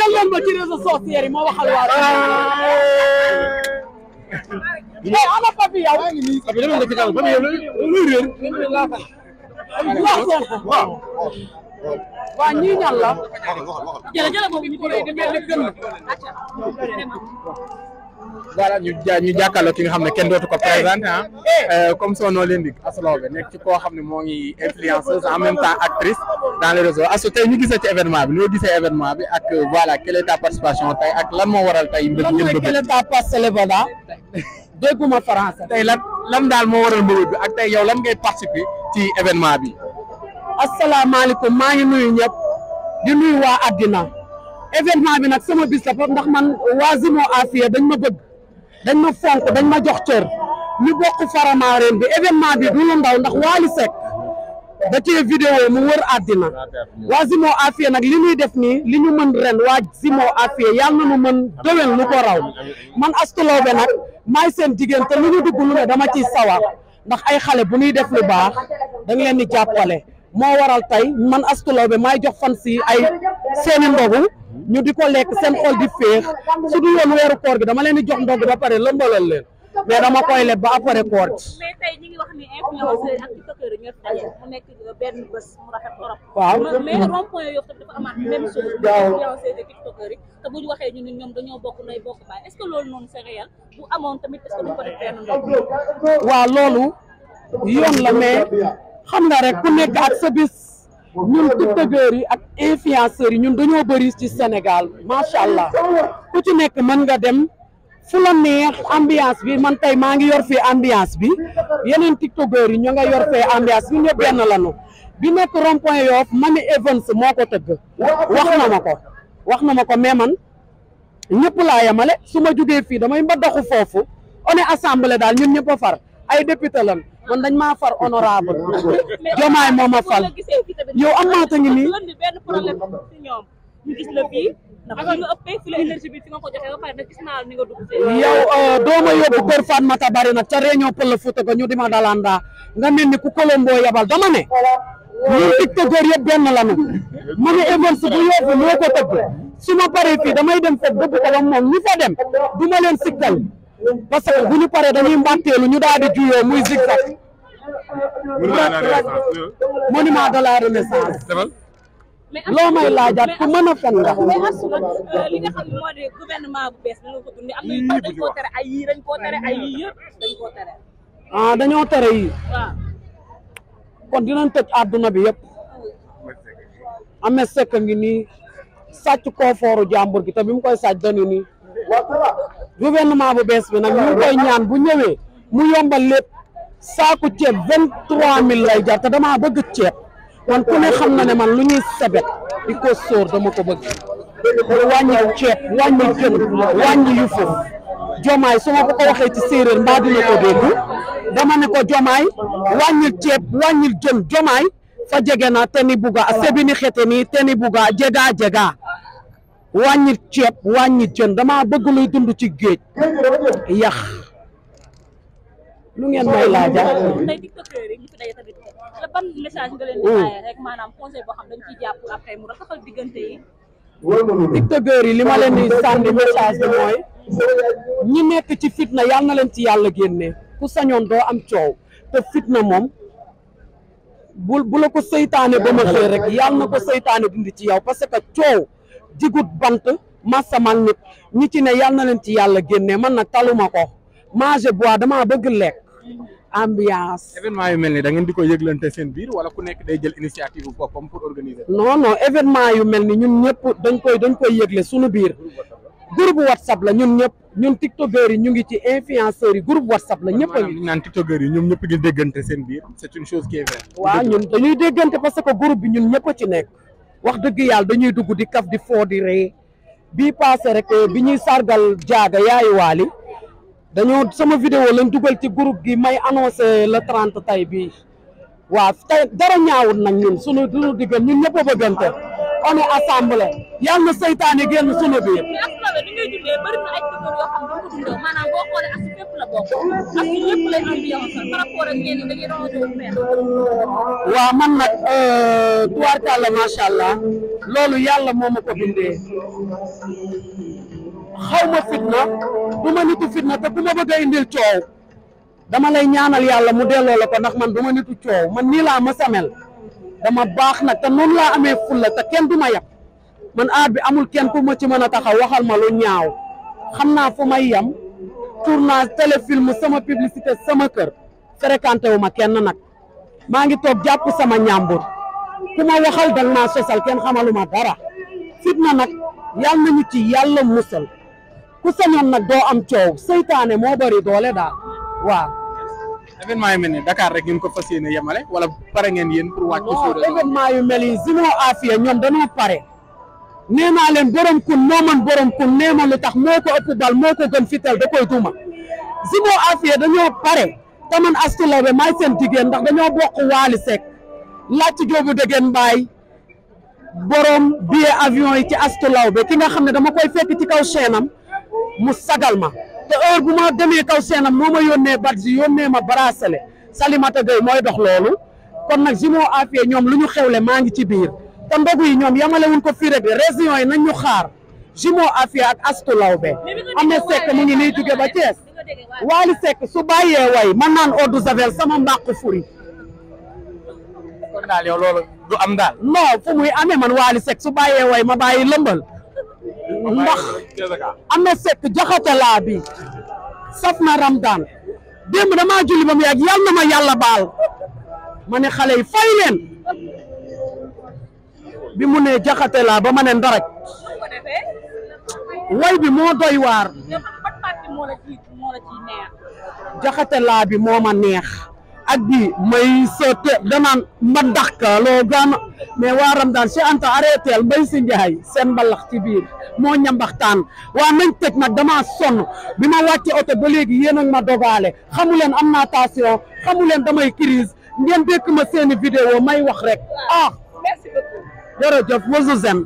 jël leen ma ci réseaux sociaux yi moo waxal waa ana papi yow abi dama la ci dal papi yow lu réer waa ñii ñan la jëla boobu ñu koy di mel ni gën voilà ñu jàkkaarloo ki nga xam ne kenn dootu ko présenté comme son nom l'indique Astou Laobé nekk ci koo xam ne moo ngi influenceuse en même temps actrice dans les réseaux Astou tey ñu gisee ci événement bi ñoo gisee événement bi ak voilà quelle est ta participation tey ak lan moo waral tey mbir ngeen bëgg quelle est ta participation dégguma français tey lan daal moo waral mbir bi ak tey yow lan ngay participer ci événement bi asalaamaaleykum maa ngi nuyu ñëpp di nuyu waa àddina événement bi nag sama bis la ndax man waa Zimo Afia dañ ma bëgg dañ ma fonk dañ ma jox cër ñu bokk Faramareen bi événement bi du lu ndaw ndax Wally Seck da cee vidéo mu wër àddina waa Zimo Afia nag li ñuy def nii li ñu mën ren waa Zimo Afia yàlla na ñu mën déwén lu ko raw man Astou Laobé nag maay seen jigéen te lu ñu dugg lu ne dama ciy sawar ndax ay xale bu ñuy def lu baax da nga leen di jàppale moo waral tey man Astou Laobé maay jox fan si ay seeni ndogu ñu di ko lekk seen xol di féex su du yoon weeru koor gi dama leen di jox ndogu ba pare lëmbalal leen mais dama koy leb ba après koor gi. mais tey ñi ngi wax ni influenceur ak tiktokeur yi ñoo fi daje mu nekk benn bés mu rafet trop. waaw mais rond point Yoff tamit dafa amaat même chose. influenceur ak tiktokeur yi te bu ñu waxee ñu ne ñoom dañoo bokk ndey bokk baay est-ce que loolu noonu c'est réel bu amoon tamit est-ce que duñ ko def benn ndox. waaw loolu yoon la mais xam nga rek ku nekk ak sa bis ñun tiktokeur yi ak influenceurs yi ñun dañoo bëri ci Sénégal macha allah ku ci nekk mën nga dem fu la neex ambiance bi man tey maa ngi yor fii ambiance bi yeneen tiktokeur yi ñu nga yor fee ambiance bi ñëpp benn lañu bi nekk rond point Yoff Mami Evans moo ko tëgg wax na ma ko mais man ñëpp laa yemale su ma jugee fii damay mbaddaxu foofu on est assemblée daal ñun ñëpp a far ay député lan man dañ maa far honorable Diomaye moo ma fal yow am maata ngi nii benn problème ci ñoom ñu gis la fii ndax fi nga ëppee fi la énergie bi fi nga ko joxee ba pare nag gis naa ni nga dugg yow dooma yóbbu kër Fatmata bari nag ca réunion pël Fuuta ko ñu di ma dalanda nga mel ni ku Colombo yabal dama ne ñun tiktokeur yëpp benn lanu Mami Evans bu Yoff moo ko tëgg su ma paree fii damay dem foofu dëgg ko ba moom ñu fa dem du ma leen sikkal parce que bu ñu paree dañuy mbàtteelu ñu daal di juyoo muy zigzag monument de la renaissance loo may laajaat ku mën a fen nga mais Astou li nga xam ne moo di gouvernement bu bees na nga ko dundee am na yu dañ koo tere ay yii dañ koo tere ay yii yëpp dañ koo tere dañoo tere yii waaw kon dinañ tëj àdduna bi yëpp Ameth Seck ngi nii sàcc koofooru jàmbur gi te bi mu koy sàcc dañu nii gouvernement bu bees bi nag ñu ngi koy ñaan bu ñëwee mu yombal lépp saaku ceeb 23000 lay jar te damaa bëgg ceeb man ku ne xam na ne man lu ñuy sebet di ko sóor dama ko bëgg wàññi ceeb wàññi jën wàññi yu foofu Diomaye su ma ko waxee ci séeréer mbaa dina ko dégg dama ne ko Diomaye wàññil ceeb wàññil jën Diomaye fa jege na te ni buga a sebini xete ni te ni buga jega wàññi ceeb wàññi jën dama bëgg luy dund ci géej yax lu ngeen may laaja tey tiktokeur yi ñu fi daje tamit la ban message nga leen di bàyyi rek maanaam conseil boo xam dañ ciy jàpp après mu rafetal diggante yi tiktokeur yi li ma leen di sànni message bi mooy ñi nekk ci fitna yal na leen ci yàlla génne ku sañoon doo am coow te fitna moom bu la ko seytaane ba ma xëy rek yal na ko seytaane dindi ci yow parce que coow jigut bant masamal nit ñi ci ne yal na leen ci yàlla génne man nag taluma ko manger bois dama bëgg lekk ambiance. événement yu mel ni da ngeen di ko yëglante seen biir wala ku nekk day jël initiative bu boppam pour organiser. non événement yu mel ni ñun ñëpp dañ koy yëgle suñu biir groupe WhatsApp la ñun ñëpp ñun tiktokeur yi ñu ngi ci influenceurs yi groupe WhatsApp la ñëpp a ngi. naan tiktokeur yi ñoom ñëpp ngi déggante seen biir c'est une chose qui est vraie. waaw ñun dañuy déggante parce que groupe bi ñun ñëpp a ci nekk wax dëgg yàlla dañuy dugg di kaf di foo di ree bii passé rek bi ñuy sargal jaaga yaayu Waly dañoo sama vidéo lañ dugal ci groupe gi may annoncé le 30 tay bii waaw tey dara ñaawut nag ñun sunu diggan ñun ñëpp a bëggante on est assemblée yàlla na seytaane génn sunu biir. mais Astou Laobé ni ngay dundee bëri na ay tiktokeur yoo xam ne du ko dundee maanaam boo xoolee Astou fépp la bokk ak lépp lay ambiance par rapport ak ñenn da ngeen doon ñëw fenn. waaw man nag tubaarkàlla macha allah loolu yàlla moo ma ko bindee xaw ma fitna du ma nitu fitna te ku ma bëgg a indil coow dama lay ñaanal yàlla mu delloo la ko ndax man du ma nitu coow man nii laa ma samel dama baax nag te noonu laa amee fulla te kenn du ma yab man aar bi amul kenn ku ma ci mën a taxaw waxal ma lu ñaaw xam naa fu may yam tournage téléfilm sama publicité sama kër fréquenté wu ma kenn nag maa ngi toog jàpp sama ñàmbur ku ma waxal dang maa sosal kenn xamaluma dara fitna nag yàlla nañu ci yàlla musal ku sañoon nag doo am coow seytaane moo bari doole daal waaw. événement yu mel ni Dakar rek ngeen ko fas yéene yemale wala pare ngeen yéen pour wàcc non événement yu mel yi Zimo Afia ñoom dañoo pare nee naa leen borom kun moo man borom kun nee ma lu tax moo ko ëpp bal moo ko gën fitel da koy tuuma Zimo Afia dañoo pare te man Astou Laobé maay seen jigéen ndax dañoo bokk Waly Seck laaj joobu dëggeen mbaay borom billet avion yi ci Astou Laobé ki nga xam ne dama koy fekk ci kaw chaîne am mu sagal ma te heure bu ma demee kaw chaîne am moo ma yónnee badge yónnee ma bracelet Salimata Gueye mooy dox loolu kon nag Zimo Afia ñoom lu ñu xewle maa ngi ci biir te ndogu yi ñoom yamale wuñ ko fii rek région yi nañ ñu xaar Zimo Afia ak Astou Laobé Amé Seck mu ngi nii jóge ba Thiès Waly Seck su bàyyee way man naan eau de javel sama mbàq furi kon daal yow loolu du am daal. non fu muy amee man Waly Seck su bàyyee way ma bàyyi lëmbal ndax Amé Seck jaxate laa bi saf na Ramadan démb damaa julli ba mu yàgg yàlla na ma yàlla baal ma ne xale yi fay leen bi mu ne jaxate laa ba ma ne ndaraj way bi moo doy waar jaxate laa bi moo ma neex ak bi may sote danaan ma ndax ka loo gaana mais waa Ramadan si anta arrêteel mbay si njaay seen mbalax ci biir moo ñambaxtaan waa nañ tëj nag dama sonn bi ma wàcce oto ba léegi yéen ak ma dogaale xamu leen am naa tension xamu leen damay crise ngeen dékk ma seeni vidéo may wax rek ah jërëjëf wasu zen